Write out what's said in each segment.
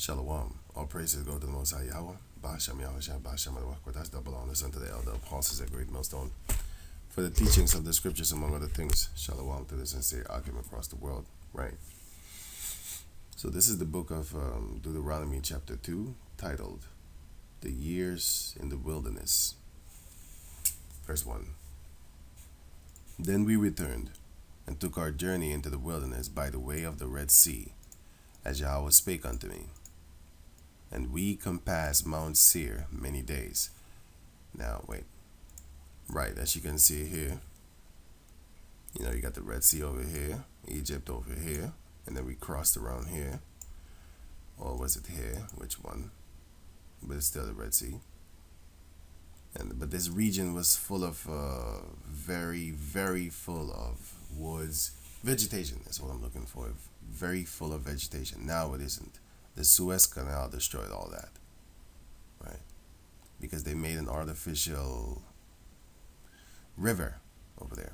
Shalom. All praises go to the Most High Yahweh. Ba'ashem Yahushua, Ba'ashem Adonai. That's double honors unto the elder apostles at Great Millstone for the teachings of the scriptures, among other things. Shalom to the sincere Akim across the world. Right. So this is the book of Deuteronomy chapter 2, titled The Years in the Wilderness. Verse 1. Then we returned and took our journey into the wilderness by the way of the Red Sea, as Yahweh spake unto me. And we compassed Mount Seir many days. Now, wait. Right, as you can see here, you got the Red Sea over here, Egypt over here, and then we crossed around here. Or was it here? Which one? But it's still the Red Sea. But this region was full of, very, very full of woods. Vegetation is what I'm looking for. Very full of vegetation. Now it isn't. The Suez Canal destroyed all that. Right? Because they made an artificial river over there.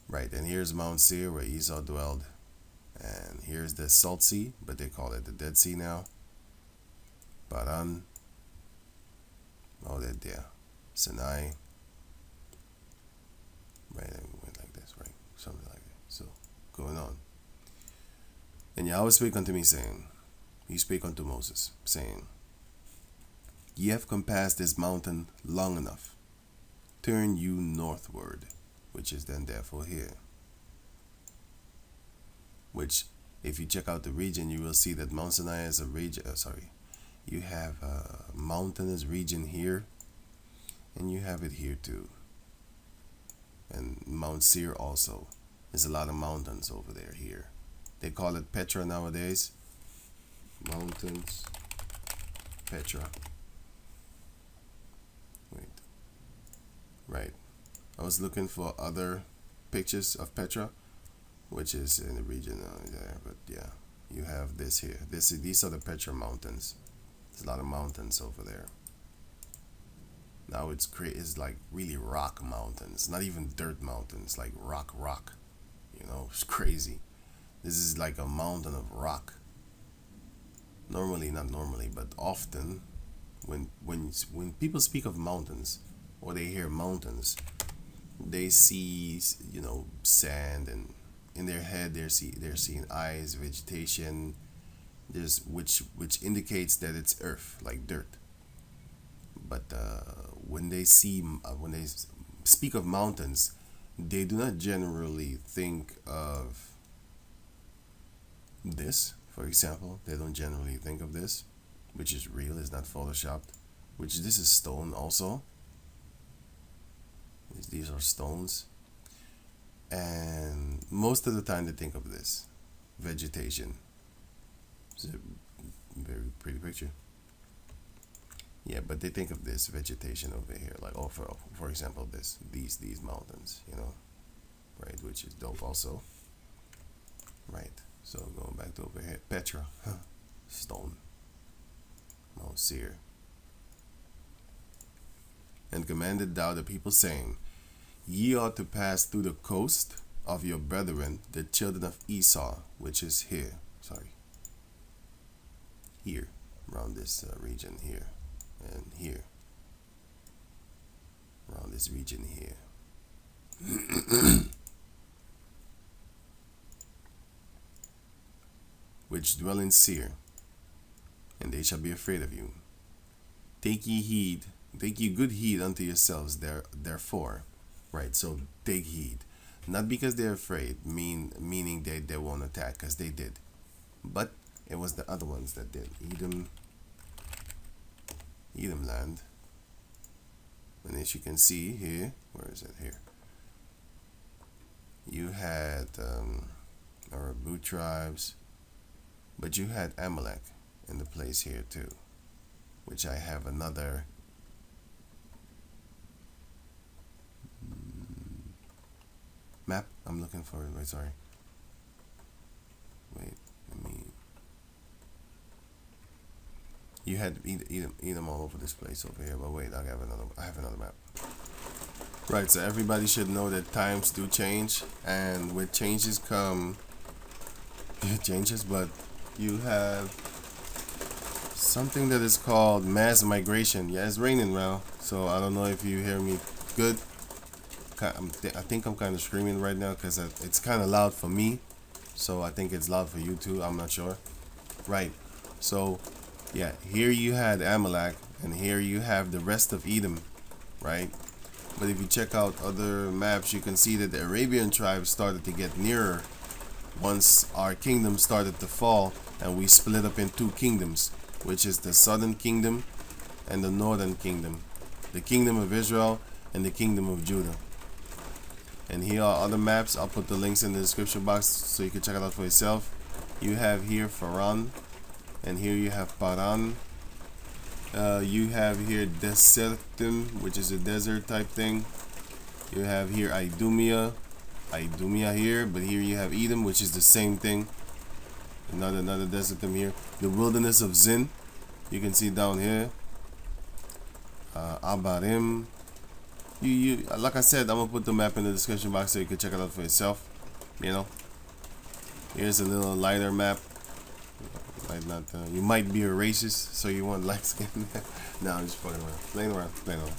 Right, and here's Mount Seir where Esau dwelled. And here's the Salt Sea, but they call it the Dead Sea now. Paran. Oh, they're there. Sinai. Right, and we went like this, right? Something like that. So, going on. And Yahweh spake unto me, saying, He spake unto Moses, saying, Ye have compassed this mountain long enough. Turn you northward, which is then therefore here. Which, if you check out the region, you will see that Mount Sinai is a region. You have a mountainous region here, and you have it here too. And Mount Seir also. There's a lot of mountains over there here. They call it Petra nowadays. Mountains, Petra. Wait. Right. I was looking for other pictures of Petra, which is in the region there. But yeah, you have this here. These are the Petra mountains. There's a lot of mountains over there. Now it's like really rock mountains, not even dirt mountains, like rock. It's crazy. This is like a mountain of rock. Not normally, but often, when people speak of mountains or they hear mountains, they see sand, and in their head they're seeing eyes, vegetation. Which indicates that it's earth, like dirt. But when they speak of mountains, they do not generally think of this. For example, they don't generally think of this, which is real, is not photoshopped. Which this is stone also. These are stones. And most of the time they think of this, vegetation. It's a very pretty picture. Yeah, but they think of this vegetation over here, like for example, these mountains, right, which is dope also. Right. So going back to over here, Petra, stone, Mount Seir. And commanded thou the people, saying, Ye ought to pass through the coast of your brethren, the children of Esau, which is here. Here, around this region here, and here, around this region here. Which dwell in Seir, and they shall be afraid of you. Take ye good heed unto yourselves therefore. Right, so take heed. Not because they're afraid, meaning they won't attack, because they did. But it was the other ones that did. Edom land. And as you can see here, where is it here? You had Arabu tribes, but you had Amalek in the place here too, which I have another map. I'm looking for it. Wait, sorry. Wait, let me. You had Edom all over this place over here, but wait, I have another map. Right, so everybody should know that times do change, and with changes come changes, but you have something that is called mass migration. Yeah, it's raining now, so I don't know if you hear me good. I think I'm kind of screaming right now because it's kind of loud for me, so I think it's loud for you too. I'm not sure. Right. So yeah, here you had Amalek, and here you have the rest of Edom, right? But if you check out other maps, you can see that the Arabian tribes started to get nearer once our kingdom started to fall, and we split up in two kingdoms, which is the southern kingdom and the northern kingdom, the kingdom of Israel and the kingdom of Judah. And here are other maps. I'll put the links in the description box so you can check it out for yourself. You have here Faran, and here you have Paran. You have here Desertum, which is a desert type thing. You have here Idumea here, but here you have Edom, which is the same thing. Another desertum here. The wilderness of Zin, you can see down here. Abarim. You like I said, I'm gonna put the map in the description box so you can check it out for yourself. You know, here's a little lighter map. You might be a racist, so you want light skin. No, I'm just fucking around, playing around.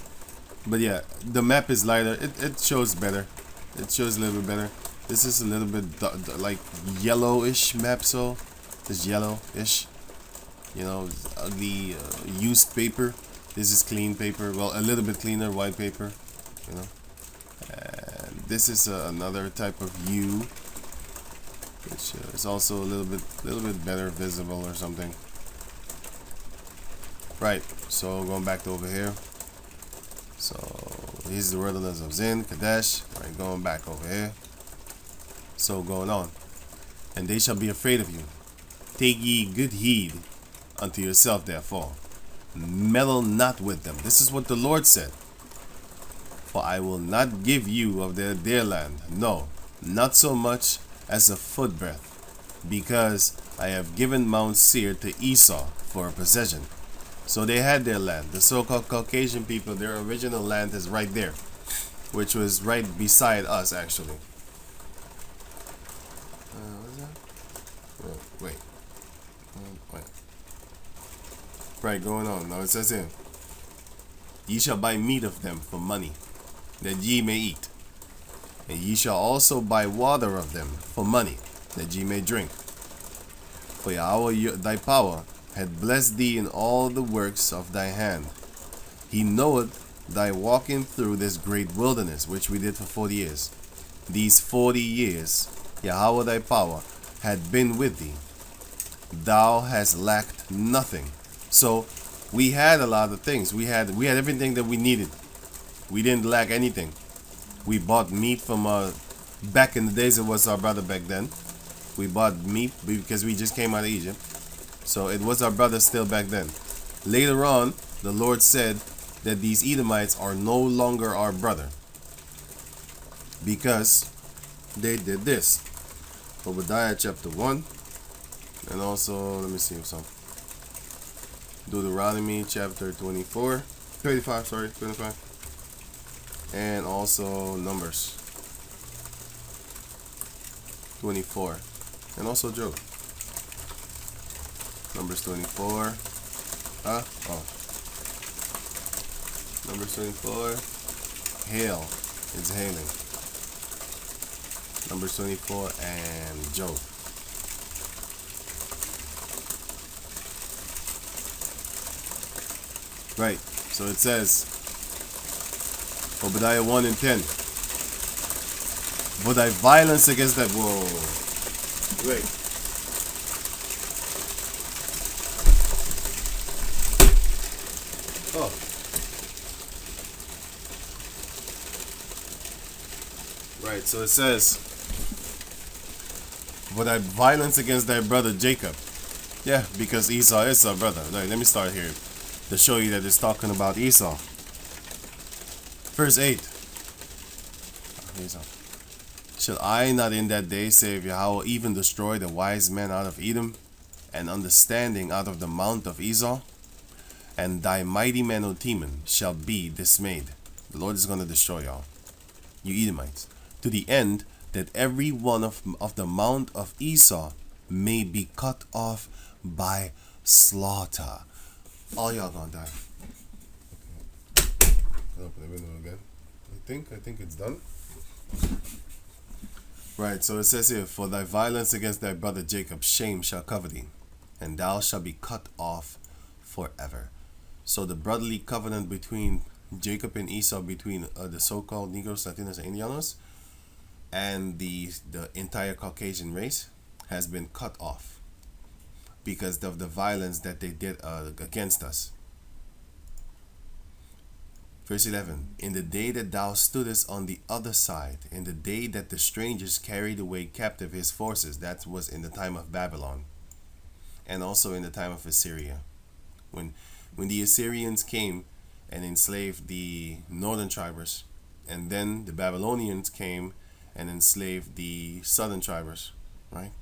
But yeah, the map is lighter. It shows better. It shows a little bit better. This is a little bit like yellowish map, so it's yellowish. You know, ugly used paper. This is clean paper. Well, a little bit cleaner white paper. You know, and this is another type of U, which is also a little bit better visible or something. Right. So going back to over here. So here's the wilderness of Zin, Kadesh. Right, going back over here. So going on, and they shall be afraid of you. Take ye good heed unto yourself, therefore. Meddle not with them. This is what the Lord said. For I will not give you of their land, no, not so much as a footbreadth, because I have given Mount Seir to Esau for a possession. So they had their land. The so-called Caucasian people, their original land is right there, which was right beside us, actually. What's that? Wait. Right, going on. Now it says here, ye shall buy meat of them for money, that ye may eat. And ye shall also buy water of them for money, that ye may drink. For Yahweh thy power had blessed thee in all the works of thy hand. He knoweth thy walking through this great wilderness, which we did for 40 years. These 40 years, Yahweh thy power had been with thee. Thou hast lacked nothing. So we had a lot of things. We had everything that we needed. We didn't lack anything. We bought meat from back in the days. It was our brother back then. We bought meat because we just came out of Egypt. So it was our brother still back then. Later on, the Lord said that these Edomites are no longer our brother, because they did this. Obadiah chapter 1. And also, let me see something. Deuteronomy chapter 25, and also Numbers 24, and also Job. Numbers 24. Numbers 24. Hail. It's hailing. Numbers 24 and Job. Right, so it says, Obadiah 1 and 10. For thy violence against thy... Whoa. Wait. Oh. Right, so it says, for thy violence against thy brother Jacob. Yeah, because Esau is our brother. Right, let me start here to show you that it's talking about Esau. Verse 8. Esau. Shall I not in that day, save Yahweh, even destroy the wise men out of Edom, and understanding out of the mount of Esau? And thy mighty men, O Timon, shall be dismayed. The Lord is going to destroy y'all, you Edomites, to the end that every one of the mount of Esau may be cut off by slaughter. All y'all gonna die. Open the window again. I think it's done. Right, so it says here, for thy violence against thy brother Jacob, shame shall cover thee, and thou shalt be cut off forever. So the brotherly covenant between Jacob and Esau, between the so-called Negros, Latinos, and Indianos, and the entire Caucasian race has been cut off because of the violence that they did against us. Verse 11, in the day that thou stoodest on the other side, in the day that the strangers carried away captive his forces, that was in the time of Babylon, and also in the time of Assyria. When the Assyrians came and enslaved the northern tribers, and then the Babylonians came and enslaved the southern tribers, right?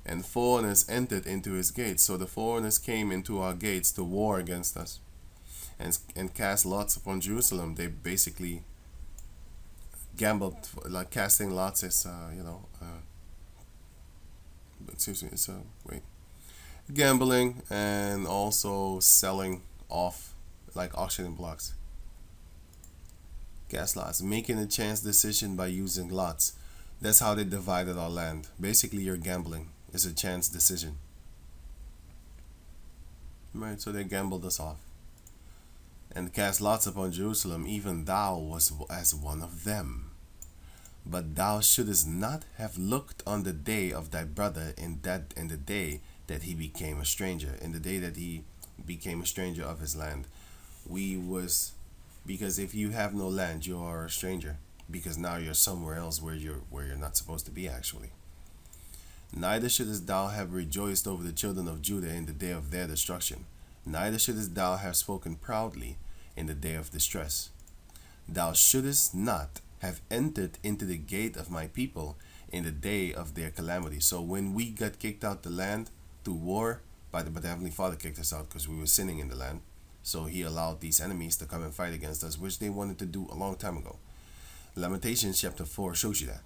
And foreigners entered into his gates. So the foreigners came into our gates to war against us and cast lots upon Jerusalem. They basically gambled, like casting lots is, excuse me, gambling and also selling off, like auctioning blocks. Cast lots, making a chance decision by using lots. That's how they divided our land. Basically, you're gambling. It's a chance decision. Right, so they gambled us off. And cast lots upon Jerusalem, even thou was as one of them. But thou shouldest not have looked on the day of thy brother in the day that he became a stranger, in the day that he became a stranger of his land. Because if you have no land, you are a stranger, because now you're somewhere else where you're not supposed to be actually. Neither shouldest thou have rejoiced over the children of Judah in the day of their destruction. Neither shouldest thou have spoken proudly in the day of distress. Thou shouldest not have entered into the gate of my people in the day of their calamity. So when we got kicked out the land through war, but the Heavenly Father kicked us out because we were sinning in the land. So he allowed these enemies to come and fight against us, which they wanted to do a long time ago. Lamentations chapter 4 shows you that.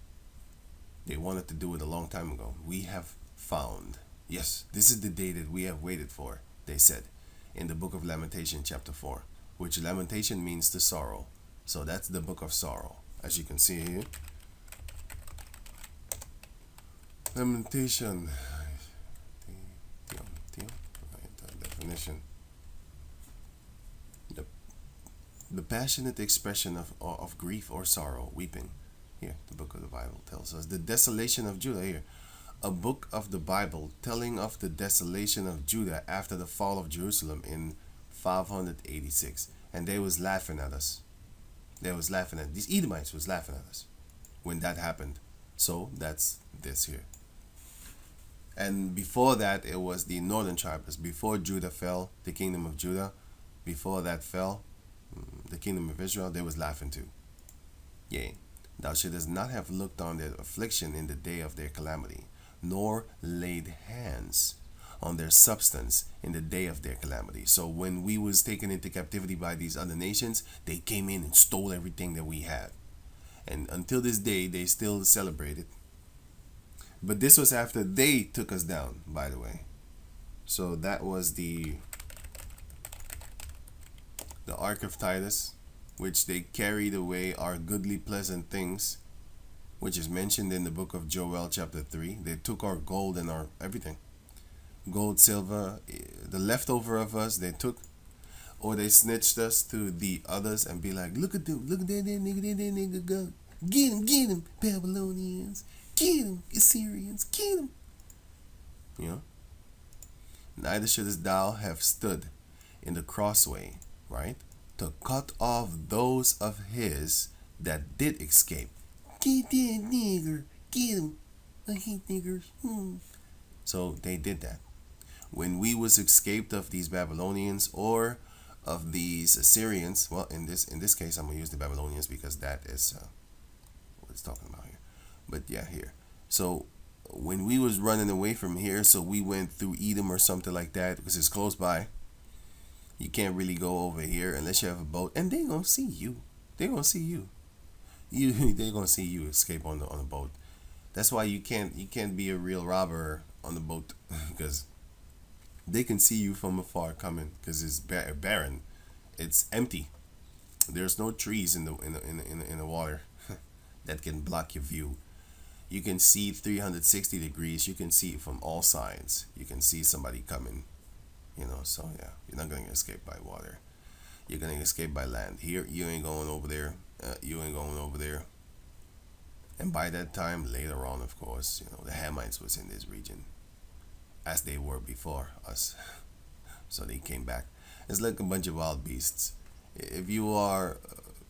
They wanted to do it a long time ago. We have found. Yes, this is the day that we have waited for, they said, in the book of Lamentation chapter 4, which lamentation means to sorrow. So that's the book of sorrow, as you can see here. Lamentation. Definition. The passionate expression of grief or sorrow, weeping. Here, the book of the Bible tells us the desolation of Judah. Here, a book of the Bible telling of the desolation of Judah after the fall of Jerusalem in 586. And they was laughing at us. These Edomites was laughing at us when that happened. So that's this here. And before that, it was the northern tribes. Before Judah fell, the kingdom of Judah, before that fell, the kingdom of Israel, they was laughing too. Yea, thou shouldest not have looked on their affliction in the day of their calamity, nor laid hands on their substance in the day of their calamity. So when we was taken into captivity by these other nations, they came in and stole everything that we had. And until this day, they still celebrate it. But this was after they took us down, by the way. So that was the Ark of Titus, which they carried away our goodly pleasant things, which is mentioned in the book of Joel chapter 3. They took our gold and our everything. Gold, silver, the leftover of us they took, or they snitched us to the others and be like, look at that nigga go. Get him, Babylonians. Get him, Assyrians, get him. You know? Neither shouldest thou have stood in the crossway, right, to cut off those of his that did escape. Get that nigger, get him. I hate niggers. So they did that. When we was escaped of these Babylonians or of these Assyrians, well, in this case, I'm gonna use the Babylonians because that is what it's talking about here. But yeah, here. So when we was running away from here, so we went through Edom or something like that because it's close by. You can't really go over here unless you have a boat, and they gonna see you. They gonna see you. They gonna see you escape on the boat. That's why you can't be a real robber on the boat because They can see you from afar coming because it's barren. It's empty. There's no trees in the water that can block your view. You can see 360 degrees. You can see it from all sides. You can see somebody coming. So yeah, you're not gonna escape by water. You're gonna escape by land. Here, you ain't going over there. You ain't going over there. And by that time, later on, of course, the Hamites was in this region, as they were before us. So they came back. It's like a bunch of wild beasts. If you are,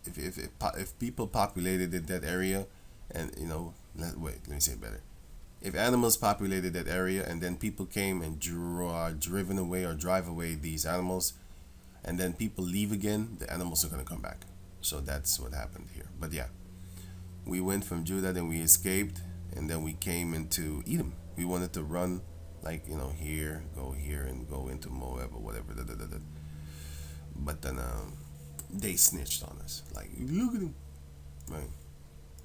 if people populated that area, and let me say it better. If animals populated that area, and then people came and driven away or drive away these animals, and then people leave again, the animals are gonna come back. So that's what happened here. But yeah, we went from Judah, then we escaped, and then we came into Edom. We wanted to run, like here, go here, and go into Moab or whatever. But then they snitched on us. Like, look at him, right?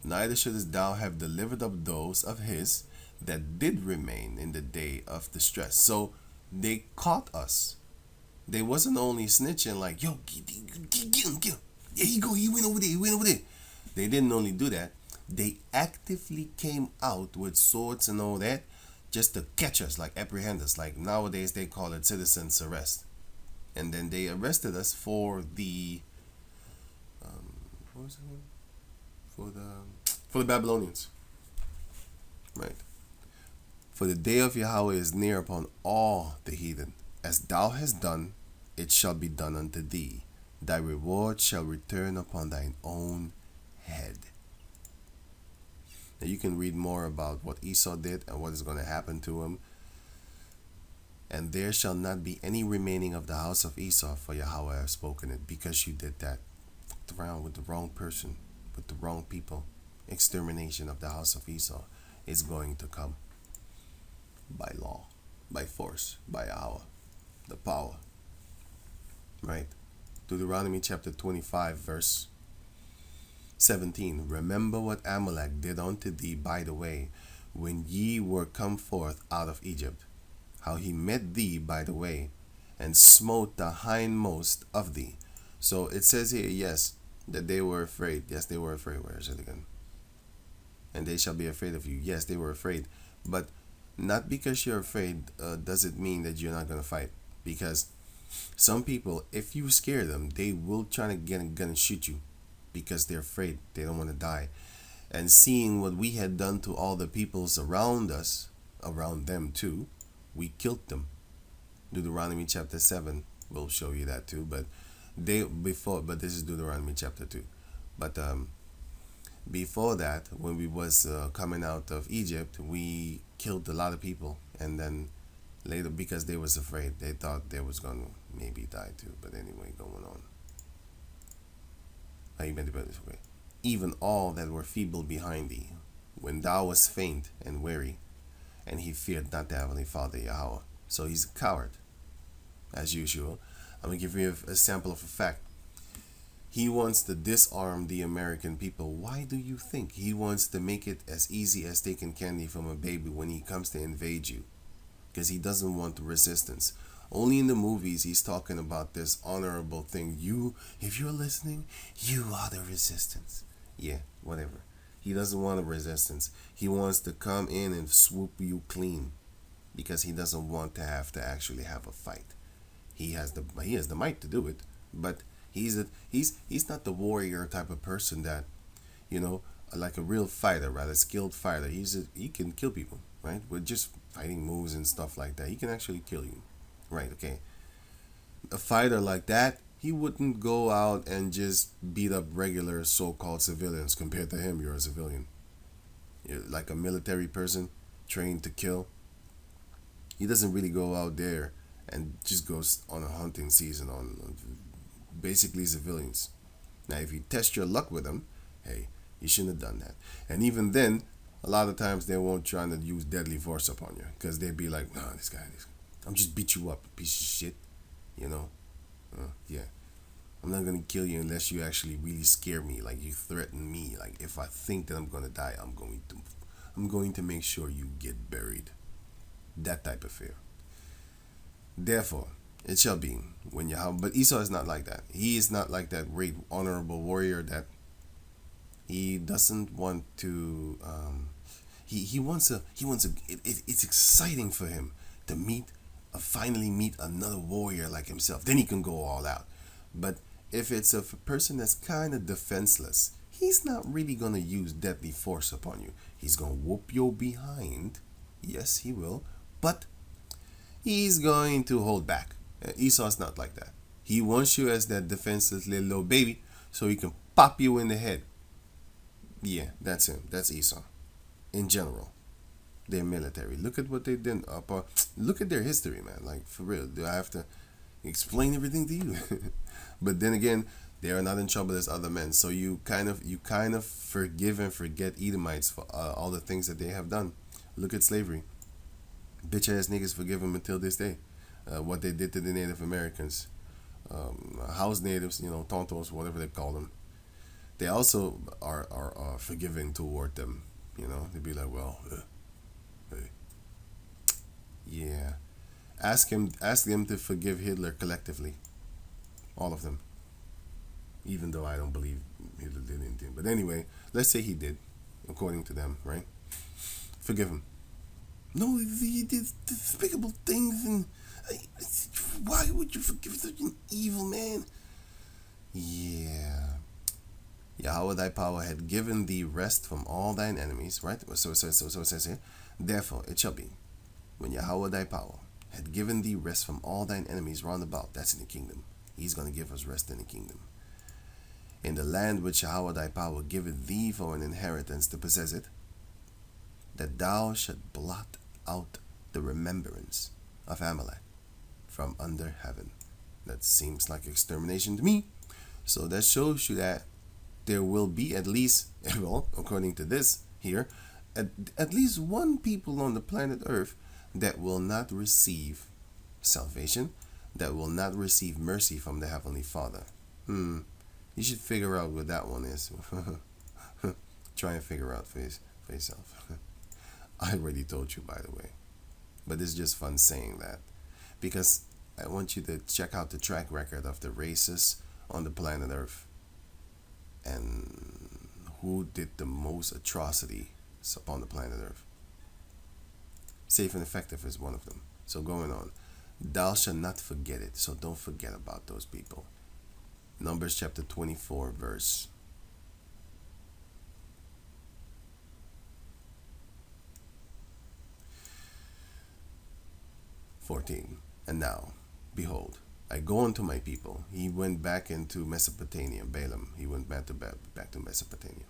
Neither shouldest thou have delivered up those of his that did remain in the day of distress. So they caught us. They wasn't only snitching like, yo, get him. Yeah, he went over there. They didn't only do that. They actively came out with swords and all that just to catch us, like apprehend us. Like nowadays they call it citizen's arrest. And then they arrested us for the what was it? For the Babylonians. Right. For the day of Yahweh is near upon all the heathen. As thou hast done, it shall be done unto thee. Thy reward shall return upon thine own head. Now you can read more about what Esau did and what is going to happen to him. And there shall not be any remaining of the house of Esau, for Yahweh hath spoken it, because you did that. Fucked around with the wrong person, with the wrong people. Extermination of the house of Esau is going to come by law, by force, by Yahweh, the power. Right? Deuteronomy chapter 25 verse 17. Remember what Amalek did unto thee by the way, when ye were come forth out of Egypt, how he met thee by the way, and smote the hindmost of thee. So it says here, yes, that they were afraid. Yes, they were afraid. Where is it again? And they shall be afraid of you. Yes, they were afraid. But not because you're afraid does it mean that you're not going to fight. Because some people, if you scare them, they will try to get a gun and shoot you because they're afraid. They don't want to die. And seeing what we had done to all the peoples around us, around them too, we killed them. Deuteronomy chapter 7 will show you that too. But this is Deuteronomy chapter 2. But before that, when we was coming out of Egypt, we killed a lot of people. And then later, because they was afraid, they thought they was going to maybe die too. But anyway, going on. Even all that were feeble behind thee, when thou wast faint and weary, and he feared not the heavenly Father Yahweh. So he's a coward, as usual. I'm going to give you a sample of a fact. He wants to disarm the American people. Why do you think? He wants to make it as easy as taking candy from a baby when he comes to invade you. Because he doesn't want the resistance. Only in the movies he's talking about this honorable thing. You, if you're listening, you are the resistance. Yeah, whatever. He doesn't want a resistance. He wants to come in and swoop you clean. Because he doesn't want to have to actually have a fight. He has the might to do it, but he's not the warrior type of person that, like a real fighter, rather skilled fighter. He can kill people, right? With just fighting moves and stuff like that. He can actually kill you, right? Okay. A fighter like that, he wouldn't go out and just beat up regular so-called civilians. Compared to him, you're a civilian. You're like a military person trained to kill. He doesn't really go out there and just goes on a hunting season on basically civilians. Now, if you test your luck with them, hey, you shouldn't have done that. And even then, a lot of times they won't try to use deadly force upon you, because they'd be like, nah, this guy, I'm just beat you up, piece of shit, yeah. I'm not gonna kill you unless you actually really scare me, like you threaten me. Like if I think that I'm gonna die, I'm going to make sure you get buried. That type of fear. Therefore, it shall be when Yahweh. But Esau is not like that. He is not like that great honorable warrior that he doesn't want to. He wants a. It's exciting for him to finally meet another warrior like himself. Then he can go all out. But if it's a person that's kind of defenseless, he's not really gonna use deadly force upon you. He's gonna whoop your behind. Yes, he will. But he's going to hold back. Esau's not like that. He wants you as that defenseless little baby so he can pop you in the head. Yeah, that's him. That's Esau. In general, they're military. Look at what they did. Look at their history, man. Like, for real. Do I have to explain everything to you? But then again, they are not in trouble as other men. So you kind of forgive and forget Edomites for all the things that they have done. Look at slavery. Bitch ass niggas forgive them until this day. What they did to the Native Americans, house natives, tontos, whatever they call them. They also are forgiving toward them. They'd be like, well, hey, yeah. Ask them to forgive Hitler collectively, all of them. Even though I don't believe Hitler did anything, but anyway, let's say he did, according to them, right? Forgive him. No, he did despicable things, and why would you forgive such an evil man? Yeah. Yahweh thy power had given thee rest from all thine enemies, right? So it says here, therefore it shall be, when Yahweh thy power had given thee rest from all thine enemies round about, that's in the kingdom. He's going to give us rest in the kingdom. In the land which Yahweh thy power giveth thee for an inheritance to possess it, that thou shalt blot out the remembrance of Amalek from under heaven. That seems like extermination to me. So that shows you that there will be at least, well, according to this here, at least one people on the planet Earth that will not receive salvation, that will not receive mercy from the Heavenly Father. You should figure out what that one is. Try and figure out for yourself. I already told you, by the way. But it's just fun saying that. Because I want you to check out the track record of the races on the planet Earth. And who did the most atrocities upon the planet Earth. Safe and effective is one of them. So going on. Thou shalt not forget it. So don't forget about those people. Numbers chapter 24 verse 14. And now, behold, I go unto my people. He went back into Mesopotamia, Balaam. He went back to Mesopotamia.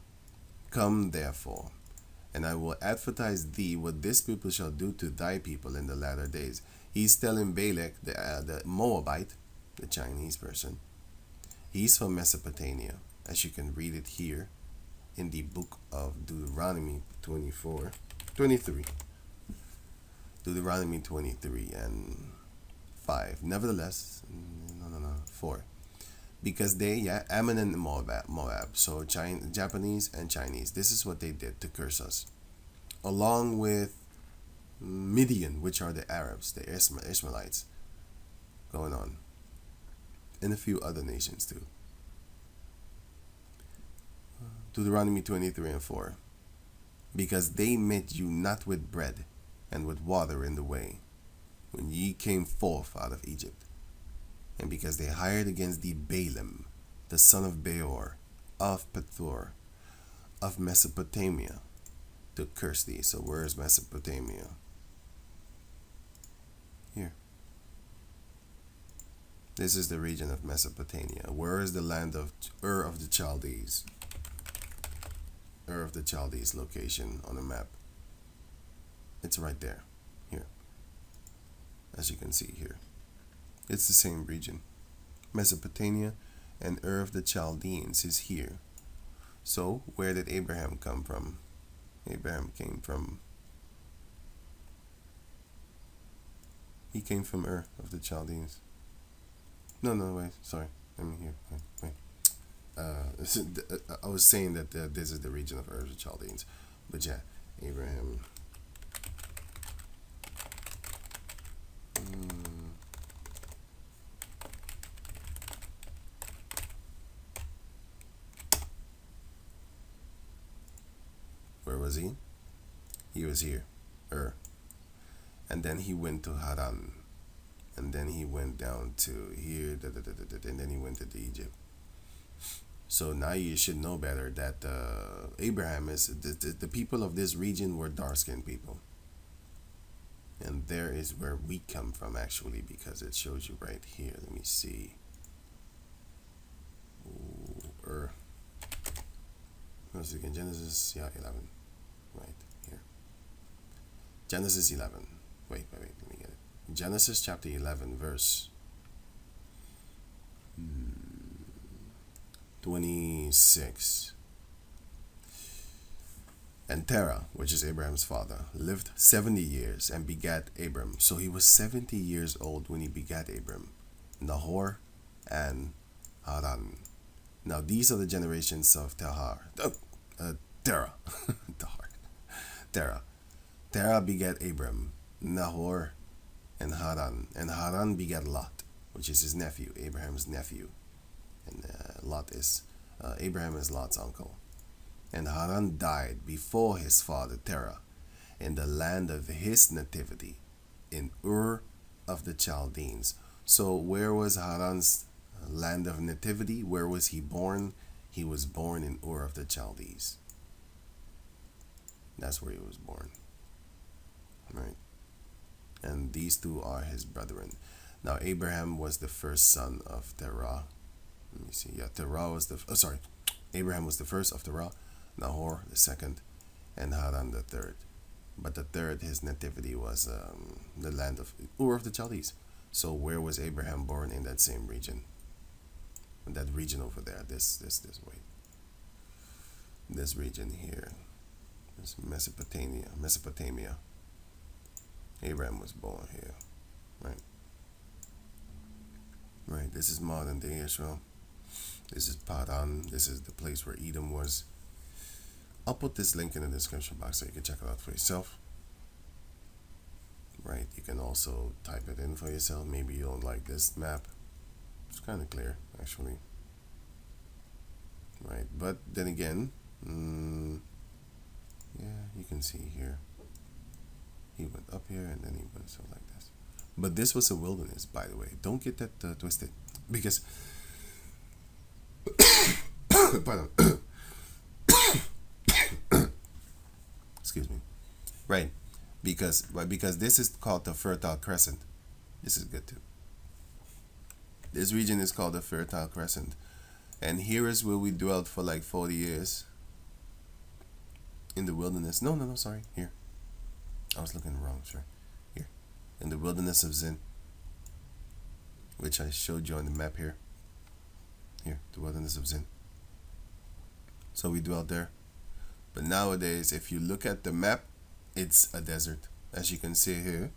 Come therefore, and I will advertise thee what this people shall do to thy people in the latter days. He's telling Balak, the Moabite, the Chinese person. He's from Mesopotamia, as you can read it here in the book of Deuteronomy 23. Deuteronomy 23 and 5. Nevertheless, 4. Because they, Ammon and Moab, so Japanese and Chinese, this is what they did to curse us. Along with Midian, which are the Arabs, the Ishmaelites, going on. And a few other nations too. Deuteronomy 23 and 4. Because they met you not with bread and with water in the way, when ye came forth out of Egypt. And because they hired against thee Balaam, the son of Beor, of Pethor, of Mesopotamia, to curse thee. So where is Mesopotamia? Here. This is the region of Mesopotamia. Where is the land of Ur of the Chaldees? Ur of the Chaldees location on the map. It's right there. Here. As you can see here. It's the same region. Mesopotamia and Ur of the Chaldeans is here. So, where did Abraham come from? Abraham came from... He came from Ur of the Chaldeans. No, wait. Sorry. Let me hear. Wait. I was saying that this is the region of Ur of the Chaldeans. But yeah, Abraham... was he? He was here, and then he went to Haran, and then he went down to here, and then he went to Egypt. So now you should know better that Abraham is the people of this region were dark-skinned people, and there is where we come from actually, because it shows you right here. Let me see. Once again, Genesis 11, right here. Genesis 11. Wait, let me get it. Genesis chapter 11, verse 26. And Terah, which is Abraham's father, lived 70 years and begat Abram. So he was 70 years old when he begat Abram, Nahor, and Haran. Now these are the generations of Terah. Terah. Terah begat Abram, Nahor, and Haran begat Lot, which is his nephew, Abraham's nephew. And Lot is Abraham is Lot's uncle. And Haran died before his father Terah in the land of his nativity, in Ur of the Chaldeans. So where was Haran's land of nativity? Where was he born? He was born in Ur of the Chaldees. That's where he was born. Right? And these two are his brethren. Now Abraham was the first son of Terah. Let me see. Yeah, Terah was Abraham was the first of Terah, Nahor the second, and Haran the third. But the third, his nativity was the land of Ur of the Chaldees. So where was Abraham born? In that same region. In that region over there. This way. This region here. This Mesopotamia. Abraham was born here. Right. Right. This is modern day Israel. This is Padan. This is the place where Edom was. I'll put this link in the description box so you can check it out for yourself. Right, you can also type it in for yourself. Maybe you don't like this map. It's kind of clear, actually. Right, but then again, yeah, you can see here. He went up here and then he went so like this. But this was a wilderness, by the way. Don't get that twisted, because pardon. Excuse me. Right. Because this is called the Fertile Crescent. This is good too. This region is called the Fertile Crescent. And here is where we dwelt for like 40 years. In the wilderness. No, sorry. Here. I was looking wrong, sorry. Here. In the wilderness of Zin. Which I showed you on the map here. Here, the wilderness of Zin. So we dwelt there. But nowadays, if you look at the map, it's a desert, as you can see here.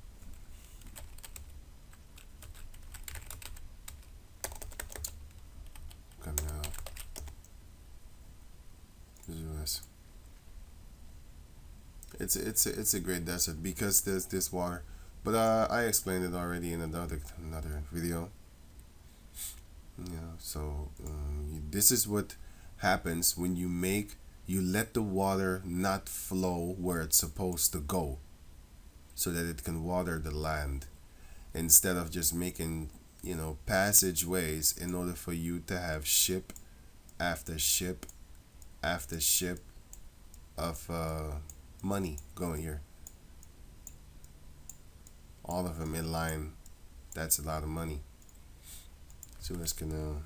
Come now. It's a great desert because there's this water. But I explained it already in another video. Yeah. So this is what happens when you let the water not flow where it's supposed to go, so that it can water the land, instead of just making, passageways in order for you to have ship after ship after ship of money going here. All of them in line. That's a lot of money. Suez Canal.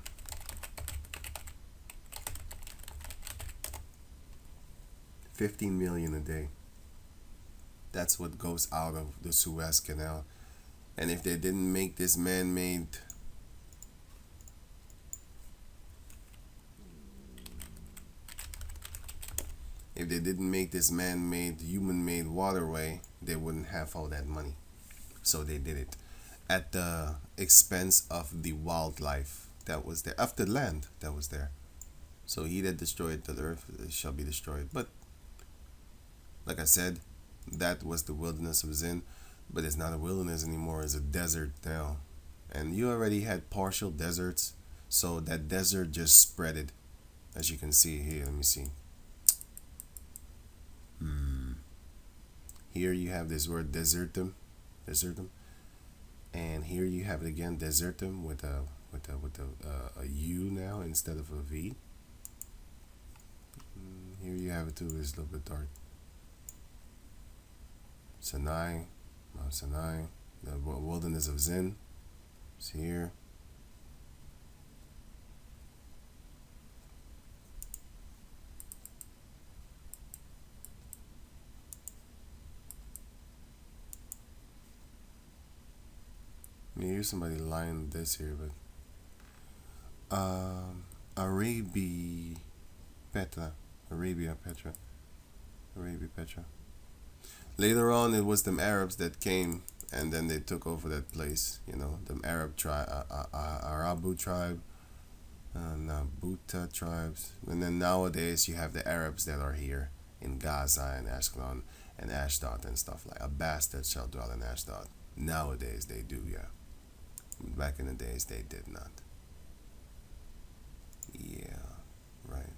$15 million a day. That's what goes out of the Suez Canal. And if they didn't make this man-made human-made waterway, they wouldn't have all that money. So they did it at the expense of the wildlife that was there, of the land that was there. So he that destroyed the earth shall be destroyed. But like I said, that was the wilderness of Zin, but it's not a wilderness anymore. It's a desert now. And you already had partial deserts, so that desert just spread it, as you can see here. Let me see. Here you have this word desertum, and here you have it again, desertum with a U now instead of a V. Here you have it too. It's a little bit dark. Sinai, Mount Sinai, the wilderness of Zin. It's here. I mean, here's somebody lying this here, but Arabia Petra. Later on, it was them Arabs that came, and then they took over that place. You know, them Arab tribe, Arabu tribe, Nabuta tribes, and then nowadays you have the Arabs that are here in Gaza and Ashkelon and Ashdod and stuff like. A bastard shall dwell in Ashdod. Nowadays they do, yeah. Back in the days they did not. Yeah, right.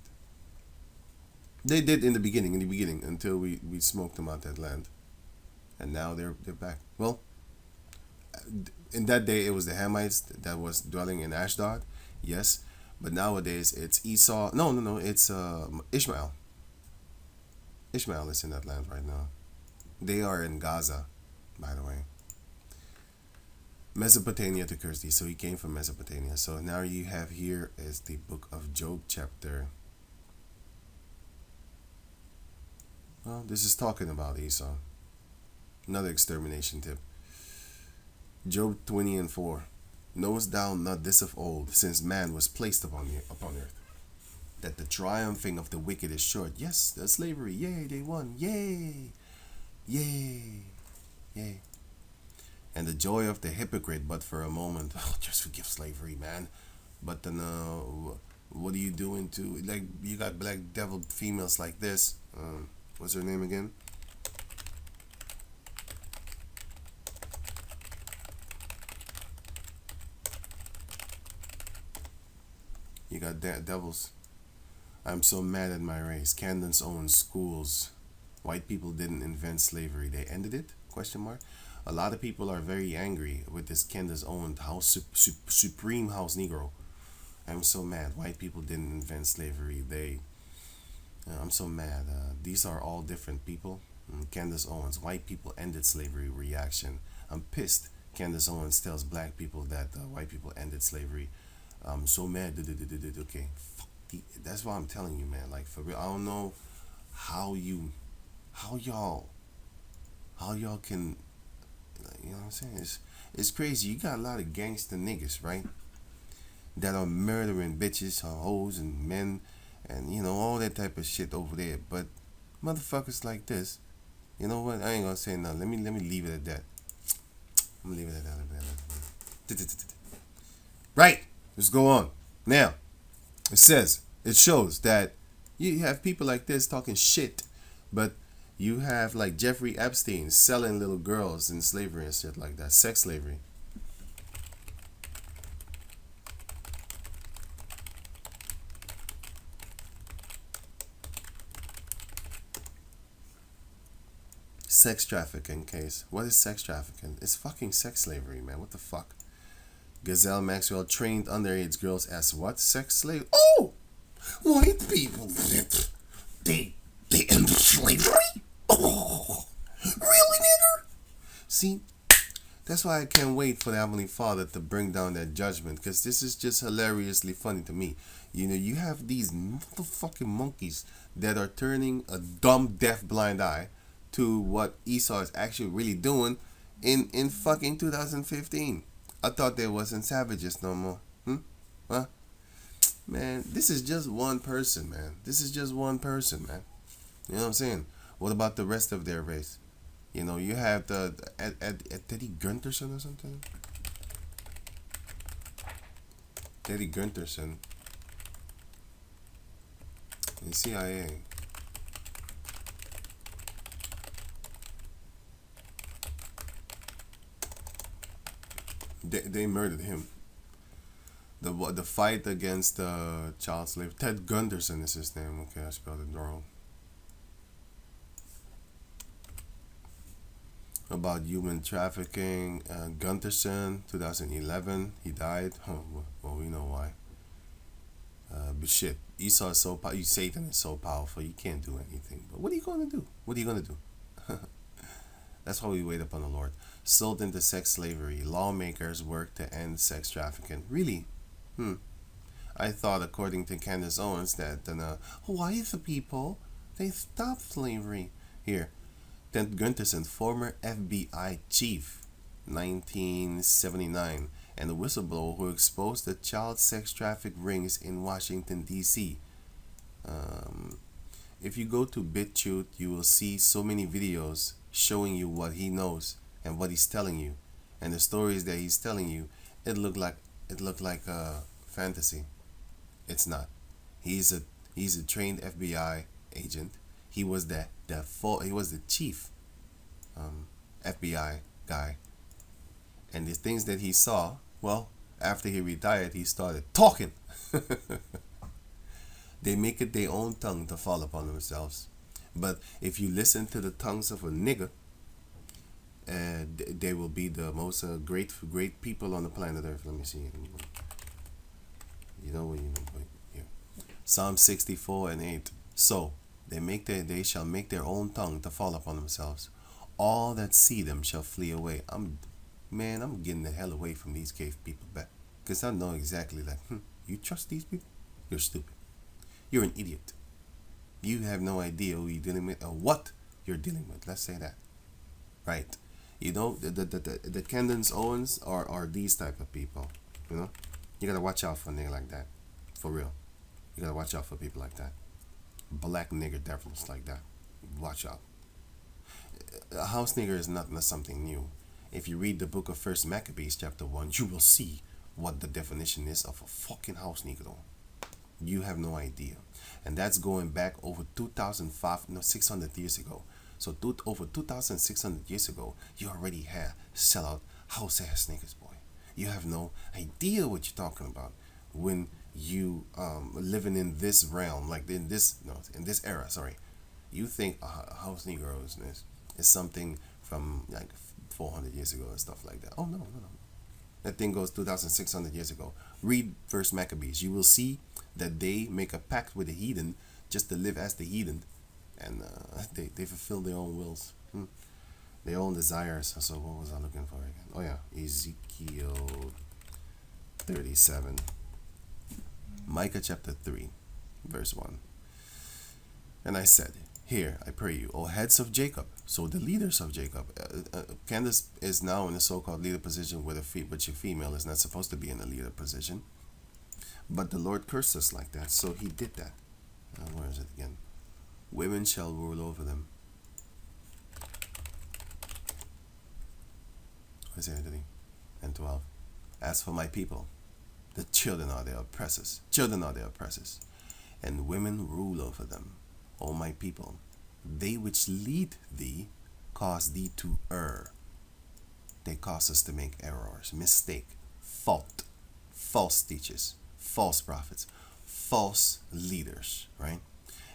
They did in the beginning, until we smoked them out that land, and now they're back. Well, in that day it was the Hamites that was dwelling in Ashdod, yes, but nowadays it's Esau. No, it's Ishmael. Ishmael is in that land right now. They are in Gaza, by the way. Mesopotamia to curse thee, so he came from Mesopotamia. So now you have here is the book of Job chapter. Well, this is talking about Esau. Another extermination tip. Job 20:4. Knowest thou not this of old, since man was placed upon earth, that the triumphing of the wicked is short? Yes, the slavery, yay, they won, yay, yay, yay. And the joy of the hypocrite, but for a moment. Oh, just forgive slavery, man. But then, what are you doing to, like, you got black devil females like this. What's her name again? You got devils. I'm so mad at my race. Candace Owens schools. White people didn't invent slavery. They ended it? Question mark. A lot of people are very angry with this Candace Owens house supreme house Negro. I'm so mad. White people didn't invent slavery. I'm so mad. These are all different people. Candace Owens. White people ended slavery. Reaction. I'm pissed. Candace Owens tells black people that white people ended slavery. I'm so mad. Okay. That's why I'm telling you, man. Like, for real. I don't know how y'all can, you know what I'm saying? It's crazy. You got a lot of gangster niggas, right? That are murdering bitches, hoes, and men, and you know, all that type of shit over there. But motherfuckers like this, you know what? I ain't gonna say nothing. Let me leave it at that. I'm gonna leave it at that. Right. Let's go on. Now, it shows that you have people like this talking shit, but you have like Jeffrey Epstein selling little girls in slavery and shit like that. Sex slavery. Sex trafficking case. What is sex trafficking? It's fucking sex slavery, man. What the fuck? Gazelle Maxwell trained underage girls as what? Sex slave? Oh! White people. They ended slavery? Oh, really, nigger? See, that's why I can't wait for the Heavenly Father to bring down that judgment, because this is just hilariously funny to me. You know, you have these motherfucking monkeys that are turning a dumb, deaf, blind eye to what Esau is actually really doing in fucking 2015. I thought there wasn't savages no more. Huh? Man, this is just one person, man. You know what I'm saying? What about the rest of their race? You know, you have the Teddy Gunderson or something. Teddy Gunderson in CIA. They murdered him. The fight against child slave. Ted Gunderson is his name. Okay, I spelled it wrong. about human trafficking. Gunderson, 2011, he died. Oh, well, we know why. But shit, Esau is so powerful. Satan is so powerful. You can't do anything. But what are you going to do? What are you going to do? That's why we wait upon the Lord. Sold into sex slavery. Lawmakers work to end sex trafficking. Really? I thought, according to Candace Owens, that white people, they stopped slavery. Here, Ted Gunderson, former FBI chief, 1979, and a whistleblower who exposed the child sex traffic rings in Washington, D.C. If you go to BitChute, you will see so many videos showing you what he knows and what he's telling you, and the stories that he's telling you. It looked like a fantasy. It's not. He's a trained FBI agent. He was the chief FBI guy, and the things that he saw. Well, after he retired, he started talking. They make it their own tongue to fall upon themselves. But if you listen to the tongues of a nigger, they will be the most great people on the planet Earth. Let me see. You know what you mean? Here. Psalm 64:8. So they shall make their own tongue to fall upon themselves. All that see them shall flee away. I'm getting the hell away from these cave people back, because I know exactly you trust these people? You're stupid. You're an idiot. You have no idea who you're dealing with or what you're dealing with. Let's say that. Right. You know, the Candace Owens are these type of people. You know? You gotta watch out for a nigga like that. For real. You gotta watch out for people like that. Black nigger devils like that. Watch out. A house nigger is not something new. If you read the book of First Maccabees chapter 1, you will see what the definition is of a fucking house nigger. You have no idea. And that's going back over 600 years ago. So over 2,600 years ago, you already had sellout house ass niggas, boy. You have no idea what you're talking about when you living in this realm, like in this era. Sorry, you think a house Negroes is something from like 400 years ago and stuff like that. Oh no. That thing goes 2,600 years ago. Read First Maccabees. You will see that they make a pact with the heathen just to live as the heathen, and they fulfill their own wills, their own desires. So what was I looking for again? Oh yeah, Ezekiel 37, Micah chapter 3, verse 1. And I said, "Hear, I pray you, O heads of Jacob." So the leaders of Jacob. Candace is now in a so-called leader position but your female is not supposed to be in a leader position. But the Lord cursed us like that, so he did that. Where is it again? Women shall rule over them. Isaiah 3 and 12. As for my people, the children are their oppressors. Children are their oppressors. And women rule over them. O my people, they which lead thee cause thee to err. They cause us to make errors, mistake, fault, false teachers, false prophets, false leaders, right?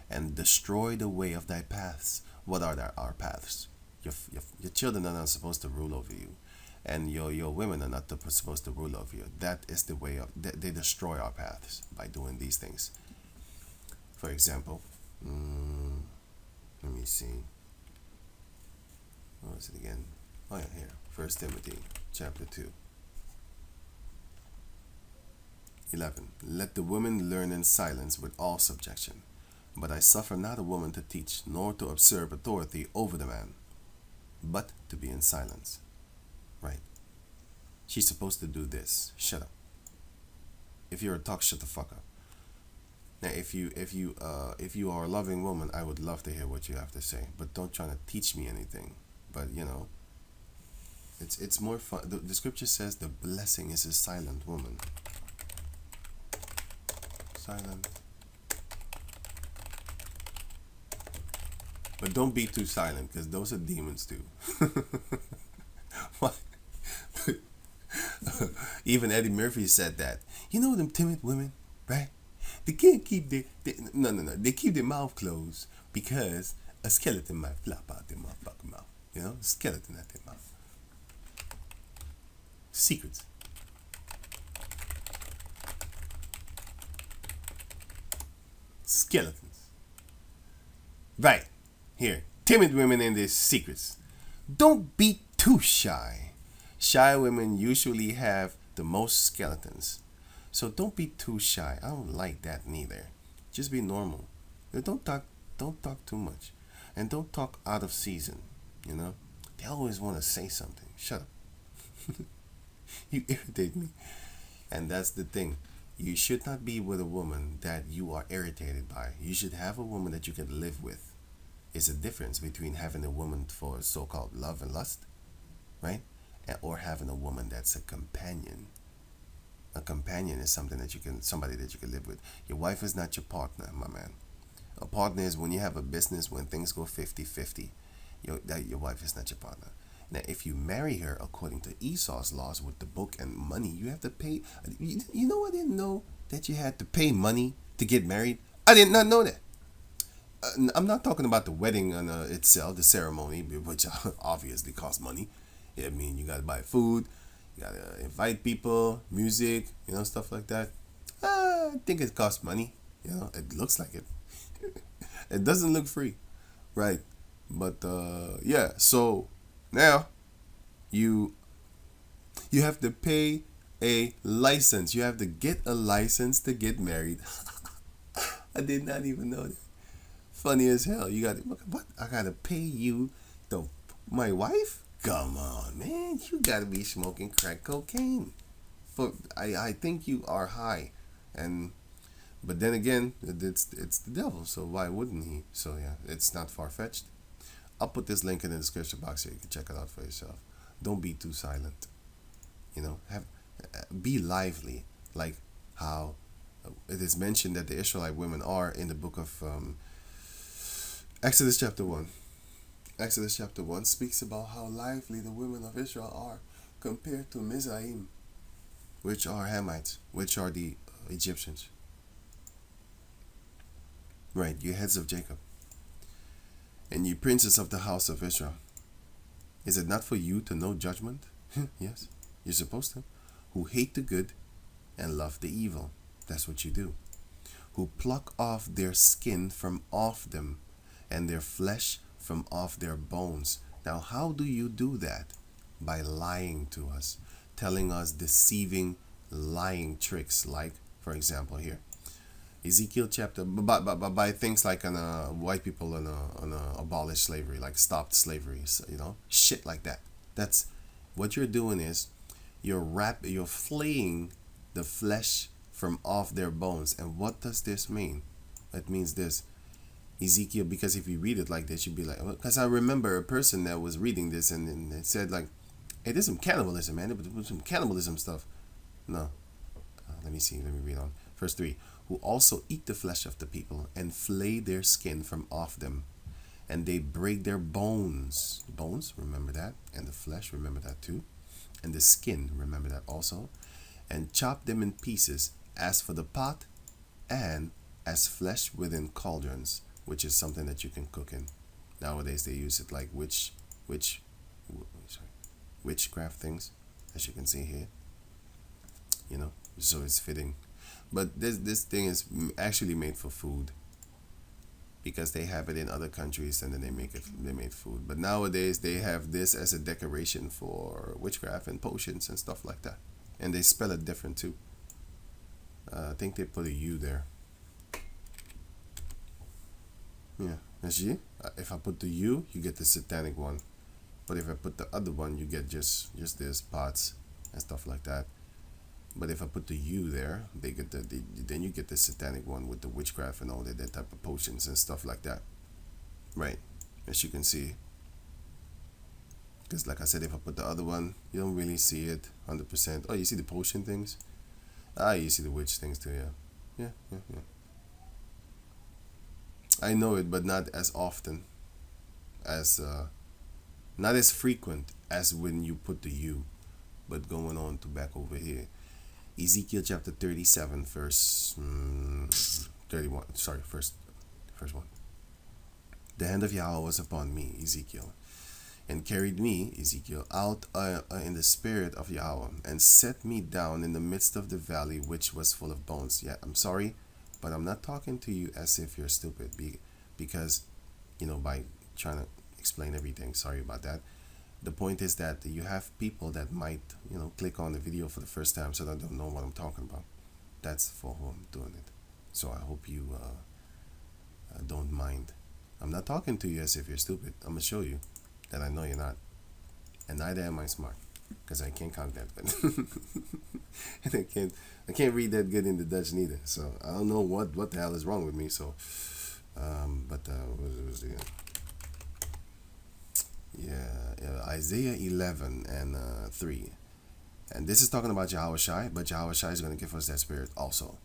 And destroy the way of thy paths. What are our paths? Your children are not supposed to rule over you, and your women are not supposed to rule over you. That is the way of they destroy our paths by doing these things. For example, let me see. What was it again? Oh yeah, here. 1 Timothy chapter 2. 11. Let the women learn in silence with all subjection. But I suffer not a woman to teach, nor to usurp authority over the man, but to be in silence. Right. She's supposed to do this. Shut up. If you're a talk, shut the fuck up. Now, if you are a loving woman, I would love to hear what you have to say. But don't try to teach me anything. But you know, it's more fun. The scripture says the blessing is a silent woman. Silent. But don't be too silent, because those are demons too. What? Even Eddie Murphy said that. You know them timid women, right? They can't keep no. They keep their mouth closed because a skeleton might flop out their motherfucking mouth. You know, skeleton at their mouth. Secrets. Skeletons. Right. Here. Timid women and their secrets. Don't be too shy. Shy women usually have the most skeletons. So don't be too shy. I don't like that neither. Just be normal. Don't talk too much. And don't talk out of season, you know? They always want to say something. Shut up. You irritate me. And that's the thing. You should not be with a woman that you are irritated by. You should have a woman that you can live with. It's a difference between having a woman for so-called love and lust, right? Or having a woman that's a companion. A companion is somebody that you can live with. Your wife is not your partner, my man. A partner is when you have a business, when things go 50-50. Your wife is not your partner. Now, if you marry her according to Esau's laws with the book and money, you have to pay. You know, I didn't know that you had to pay money to get married. I did not know that. I'm not talking about the wedding itself, the ceremony, which obviously costs money. I mean, you got to buy food, you got to invite people, music, stuff like that. I think it costs money. It looks like it. It doesn't look free, right? But yeah, so now you have to pay a license. You have to get a license to get married. I did not even know that. Funny as hell. You got what? I gotta pay you my wife? Come on, man. You gotta be smoking crack cocaine. I think you are high, but then again, it's the devil. So why wouldn't he? So yeah, it's not far fetched. I'll put this link in the description box so you can check it out for yourself. Don't be too silent. Be lively, like how it is mentioned that the Israelite women are in the book of Exodus chapter 1. Exodus chapter 1 speaks about how lively the women of Israel are compared to Mizraim, which are Hamites, which are the Egyptians. Right, you heads of Jacob. And you princes of the house of Israel. Is it not for you to know judgment? Yes, you're supposed to. Who hate the good and love the evil. That's what you do. Who pluck off their skin from off them, and their flesh from off their bones. Now, how do you do that? By lying to us, telling us deceiving, lying tricks, like, for example, here, Ezekiel chapter, by things like white people abolish slavery, like stopped slavery, shit like that. That's what you're doing is you're flaying the flesh from off their bones. And what does this mean? It means this. Ezekiel, because if you read it like this, you'd be like, because I remember a person that was reading this and it said like, hey, there's some cannibalism, man. There's some cannibalism stuff. No. Let me read on. Verse 3. Who also eat the flesh of the people and flay their skin from off them. And they break their bones. Bones, remember that. And the flesh, remember that too. And the skin, remember that also. And chop them in pieces as for the pot and as flesh within cauldrons, which is something that you can cook in. Nowadays they use it like witchcraft things, as you can see here. So it's fitting. But this thing is actually made for food, because they have it in other countries and then they made food. But nowadays they have this as a decoration for witchcraft and potions and stuff like that. And they spell it different too. I think they put a U there. Yeah, see? If I put the U, you get the satanic one. But if I put the other one, you get just this pots and stuff like that. But if I put the U there, then you get the satanic one with the witchcraft and all that type of potions and stuff like that. Right, as you can see. Because like I said, if I put the other one, you don't really see it 100%. Oh, you see the potion things? You see the witch things too, yeah. Yeah. I know it, but not as often, not as frequent as when you put the U. But going on to back over here, Ezekiel chapter 37, verse 31. Sorry, first one. The hand of Yahweh was upon me, Ezekiel, and carried me, Ezekiel, out in the spirit of Yahweh, and set me down in the midst of the valley which was full of bones. Yeah, I'm sorry, but I'm not talking to you as if you're stupid, because, by trying to explain everything. Sorry about that. The point is that you have people that might, click on the video for the first time, so they don't know what I'm talking about. That's for who I'm doing it. So I hope you don't mind. I'm not talking to you as if you're stupid. I'm going to show you that I know you're not. And neither am I smart, because I can't count that good. And I can't read that good in the Dutch neither. So I don't know what the hell is wrong with me. So, what was the... Isaiah 11 and 3. And this is talking about Yahweh Shai, but Yahweh Shai is going to give us that spirit also.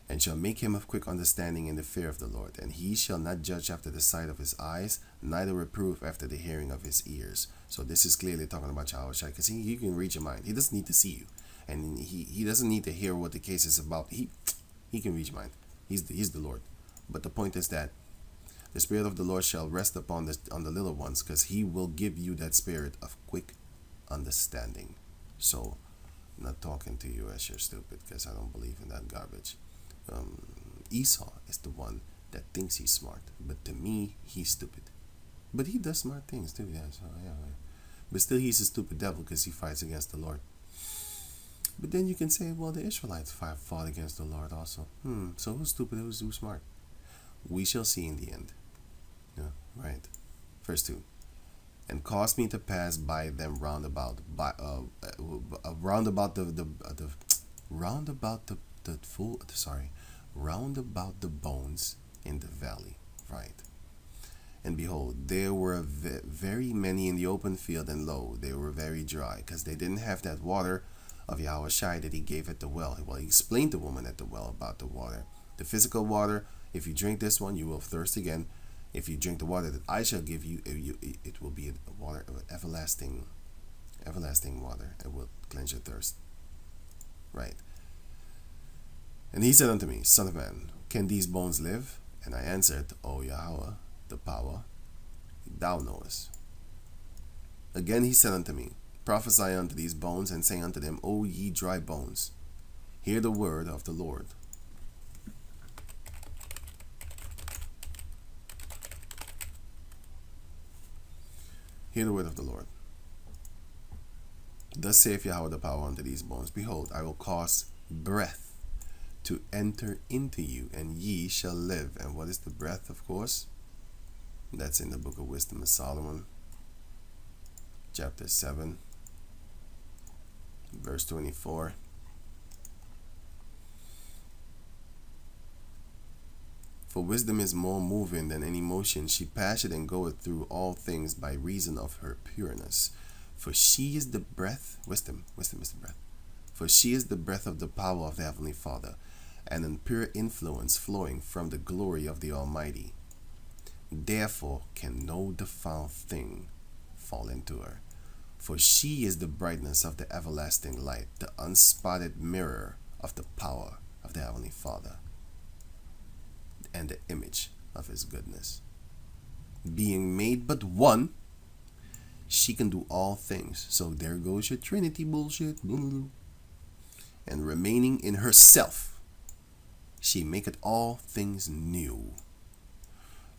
And shall make him of quick understanding in the fear of the Lord. And he shall not judge after the sight of his eyes, neither reprove after the hearing of his ears. So this is clearly talking about Yahweh Shai, because he can read your mind. He doesn't need to see you. And he doesn't need to hear what the case is about. He can read your mind. He's the Lord. But the point is that the spirit of the Lord shall rest upon the little ones, because he will give you that spirit of quick understanding. So I'm not talking to you as you're stupid, because I don't believe in that garbage. Esau is the one that thinks he's smart, but to me, he's stupid. But he does smart things too, yeah. So yeah. But still, he's a stupid devil because he fights against the Lord. But then you can say, well, the Israelites fought against the Lord also. So who's stupid? Who's smart? We shall see in the end. Yeah, right. Verse 2. And caused me to pass by them round about the bones in the valley, right? And behold, there were very many in the open field, and lo, they were very dry, because they didn't have that water of Yahweh Shai that he gave at the well. Well, he explained to the woman at the well about the water. The physical water, if you drink this one, you will thirst again. If you drink the water that I shall give you, it will be a water of everlasting water. It will cleanse your thirst. Right. And he said unto me, Son of man, can these bones live? And I answered, O Yahweh, the power, thou knowest. Again he said unto me, Prophesy unto these bones, and say unto them, O ye dry bones, hear the word of the Lord. Hear the word of the Lord. Thus saith Yahweh the power unto these bones, Behold, I will cause breath to enter into you, and ye shall live. And what is the breath, of course? That's in the book of Wisdom of Solomon, chapter 7, verse 24. For wisdom is more moving than any motion. She passeth and goeth through all things by reason of her pureness. For she is the breath, wisdom is the breath. For she is the breath of the power of the Heavenly Father, and an pure influence flowing from the glory of the Almighty. Therefore can no defiled thing fall into her. For she is the brightness of the everlasting light, the unspotted mirror of the power of the Heavenly Father, and the image of his goodness. Being made but one, she can do all things. So there goes your Trinity bullshit. And remaining in herself, she maketh all things new.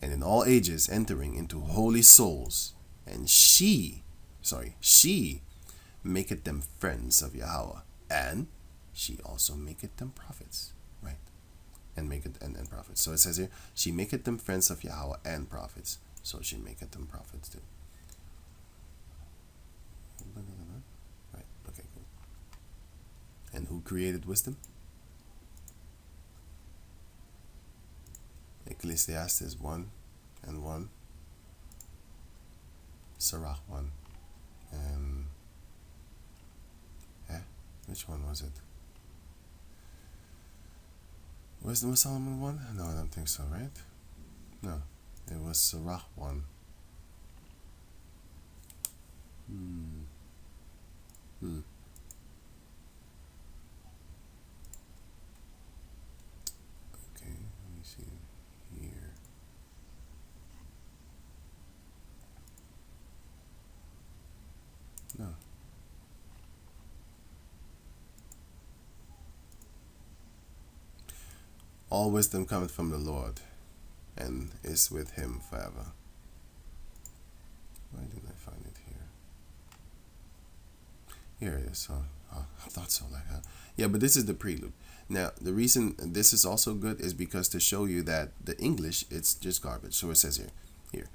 And in all ages entering into holy souls. And she maketh them friends of Yahweh. And she also maketh them prophets. Right? And prophets. So it says here, she maketh them friends of Yahweh and prophets. So she maketh them prophets too. Right, okay, cool. And who created wisdom? Ecclesiastes 1 and 1. Sirach 1. And which one was it? Wisdom of Solomon 1? No, I don't think so, right? No, it was Sirach 1. Okay, let me see here. All wisdom cometh from the Lord, and is with him forever. Why didn't I find it here? Here it is. I thought so. Yeah, but this is the prelude. Now, the reason this is also good is because to show you that the English, it's just garbage. So it says here,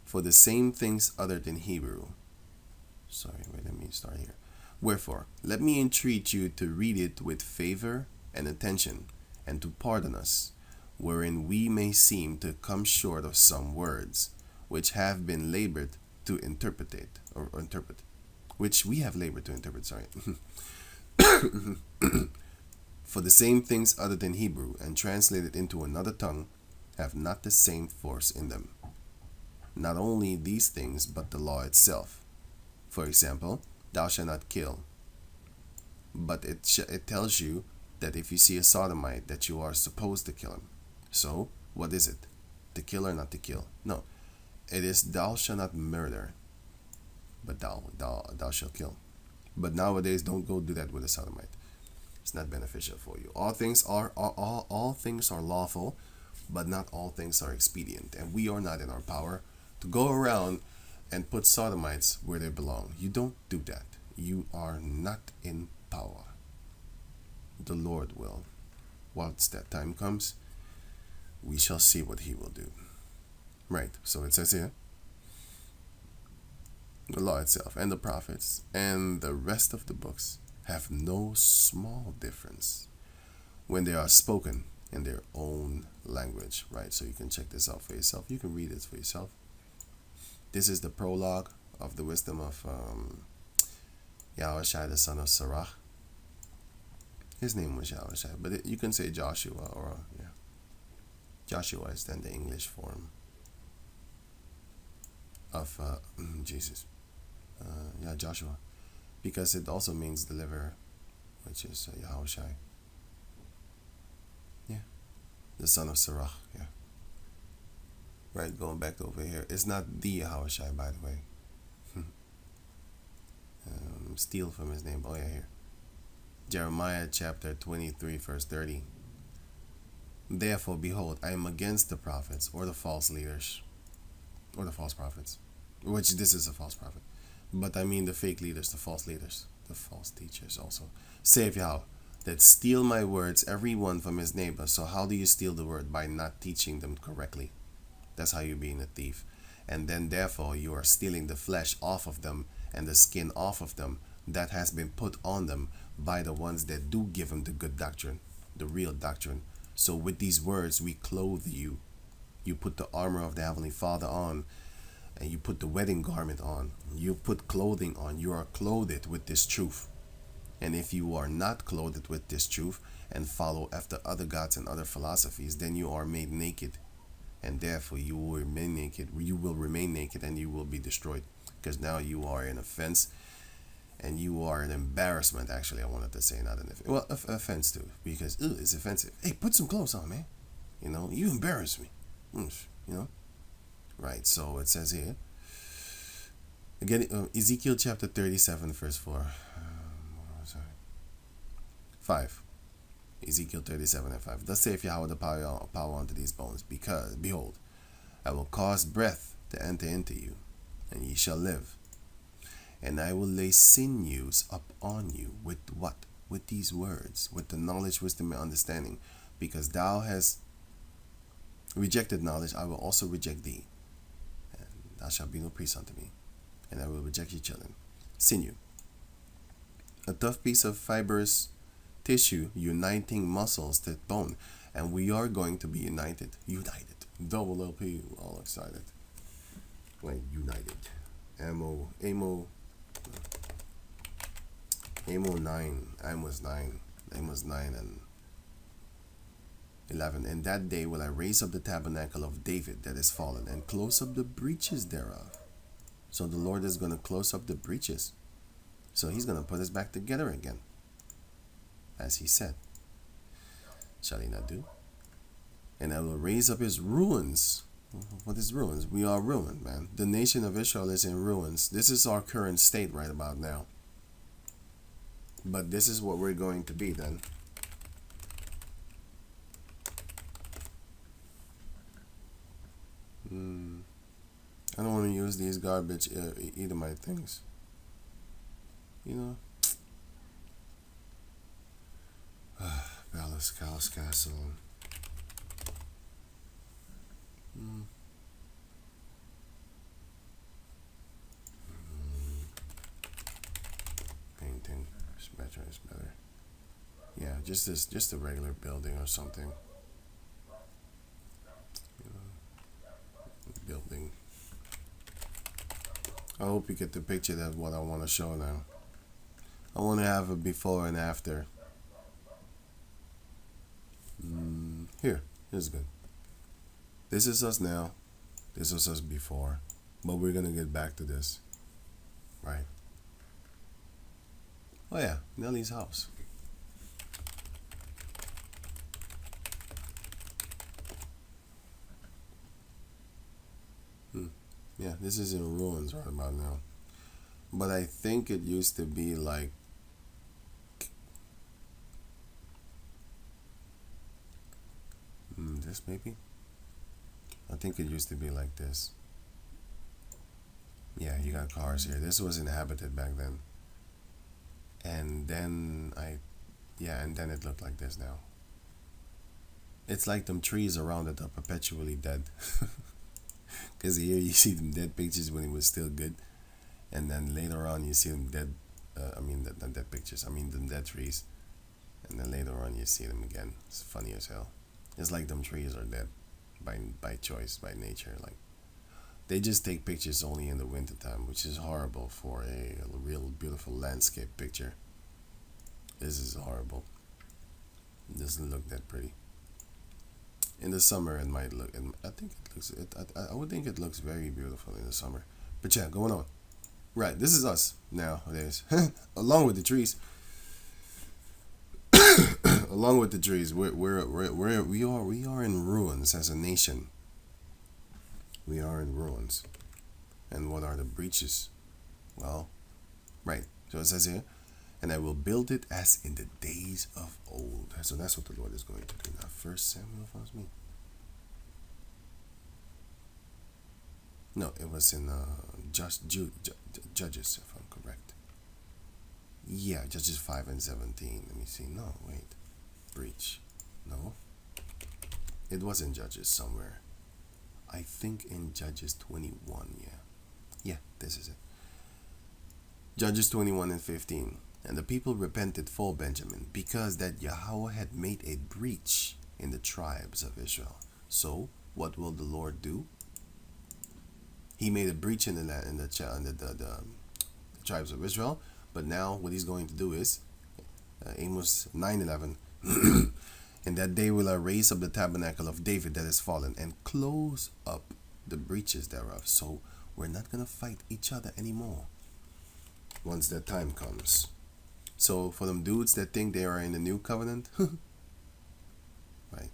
for the same things other than Hebrew. Sorry, wait, let me start here. Wherefore, let me entreat you to read it with favor and attention, and to pardon us, wherein we may seem to come short of some words, which have been labored to interpret, which we have labored to interpret, sorry. For the same things other than Hebrew, and translated into another tongue, have not the same force in them. Not only these things, but the law itself. For example, thou shalt not kill. But it tells you that if you see a sodomite, that you are supposed to kill him. So, what is it? To kill or not to kill? No. It is thou shalt not murder, but thou shalt kill. But nowadays, don't go do that with a sodomite. It's not beneficial for you. All things are lawful, but not all things are expedient. And we are not in our power to go around and put sodomites where they belong. You don't do that. You are not in power. The Lord will. Once that time comes, we shall see what he will do. Right, so it says here, the law itself and the prophets and the rest of the books have no small difference when they are spoken in their own language. Right, so you can check this out for yourself. You can read it for yourself. This is the prologue of the wisdom of Yahushua, the son of Sarah. His name was Yahushua, but you can say Joshua, or Joshua is then the English form of Jesus. Joshua, because it also means deliverer, which is Yahushua. Yeah, the son of Sarah. Yeah. Right, going back over here. It's not the Yahushua, by the way. Steal from his name. Oh yeah, here. Jeremiah chapter 23, verse 30. Therefore, behold, I am against the prophets, or the false leaders, or the false prophets. Which this is a false prophet. But I mean the fake leaders, the false leaders, the false teachers also. Saith Yahweh, that steal my words, every one from his neighbor. So how do you steal the word? By not teaching them correctly. That's how you're being a thief. And then therefore you are stealing the flesh off of them and the skin off of them that has been put on them by the ones that do give them the good doctrine, the real doctrine. So with these words we clothe you. You put the armor of the Heavenly Father on, and you put the wedding garment on. You put clothing on. You are clothed with this truth. And if you are not clothed with this truth and follow after other gods and other philosophies, then you are made naked. And therefore you will remain naked. You will remain naked and you will be destroyed. Because now you are an offense and you are an embarrassment. Actually, I wanted to say not an offense. Well, offense too. Because it's offensive. Hey, put some clothes on, man. You know, you embarrass me. You know. Right, so it says here, again, Ezekiel chapter 37, verse 4. 5. Ezekiel 37 and 5. Thus saith Yahweh the power unto these bones, because, behold, I will cause breath to enter into you, and ye shall live. And I will lay sinews up on you with what? With these words, with the knowledge, wisdom, and understanding. Because thou hast rejected knowledge, I will also reject thee. Thou shalt be no priest unto me, and I will reject your children. Sinew, a tough piece of fibrous tissue uniting muscles to bone, and we are going to be united. Double LP, all excited. Like united. Amos 9. Amos 9 and 11. In that day will I raise up the tabernacle of David that is fallen, and close up the breaches thereof. So the Lord is going to close up the breaches. So he's going to put us back together again, as he said. Shall he not do? And I will raise up his ruins. What is ruins? We are ruined, man. The nation of Israel is in ruins. This is our current state right about now. But this is what we're going to be then. I don't want to use these garbage Edomite things. You know. Palace, Castle. Painting is better. Yeah, just a regular building or something. Building. I hope you get the picture of what I want to show now. I want to have a before and after. Here's good. This is us now. This was us before. But we're going to get back to this. Right. Oh yeah, Nellie's house. Yeah, this is in ruins right about now. But I think it used to be like this maybe? I think it used to be like this. Yeah, you got cars here. This was inhabited back then. And then and then it looked like this now. It's like them trees around it are perpetually dead. Because here you see them dead pictures when it was still good. And then later on you see them dead, the dead pictures, them dead trees. And then later on you see them again. It's funny as hell. It's like them trees are dead by choice, by nature. Like they just take pictures only in the wintertime, which is horrible for a real beautiful landscape picture. This is horrible. It doesn't look that pretty. In the summer it might look, I would think it looks very beautiful in the summer. But yeah, going on. Right, this is us nowadays. Along with the trees. Along with the trees, we are in ruins as a nation. We are in ruins. And what are the breaches? Well, right. So it says here, and I will build it as in the days of old. So that's what the Lord is going to do. Now, 1 Samuel follows me. No, it was in Judges, if I'm correct. Yeah, Judges 5 and 17. Let me see. No, wait. Breach. No. It was in Judges somewhere. I think in Judges 21, yeah. Yeah, this is it. Judges 21 and 15. And the people repented for Benjamin, because that Yahweh had made a breach in the tribes of Israel. So, what will the Lord do? He made a breach in the tribes of Israel, but now what he's going to do is, Amos 9:11, and that day will I raise up the tabernacle of David that is fallen, and close up the breaches thereof. So, we're not going to fight each other anymore once that time comes. So for them dudes that think they are in the new covenant, right?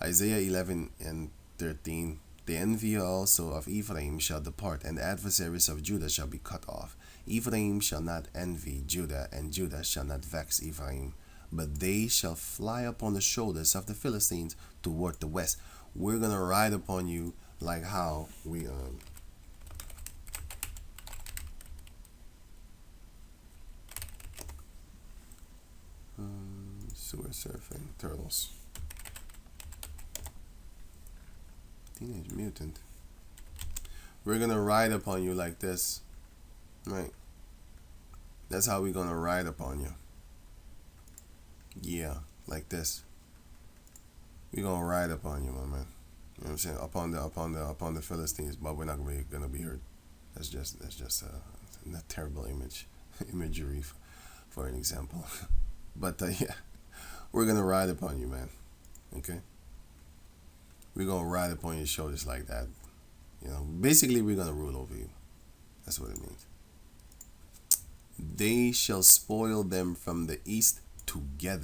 Isaiah 11 and 13. The envy also of Ephraim shall depart, and the adversaries of Judah shall be cut off. Ephraim shall not envy Judah, and Judah shall not vex Ephraim, but they shall fly upon the shoulders of the Philistines toward the west. We're gonna ride upon you like how we sewer surfing turtles. Teenage Mutant. We're gonna ride upon you like this, right? That's how we're gonna ride upon you. Yeah, like this. We're gonna ride upon you, my man. You know what I'm saying? Upon the Philistines, but we're not really gonna be hurt. That's just a terrible imagery for an example. But yeah, we're gonna ride upon you, man. Okay? We're gonna ride upon your shoulders like that. You know, basically we're gonna rule over you. That's what it means. They shall spoil them from the east together.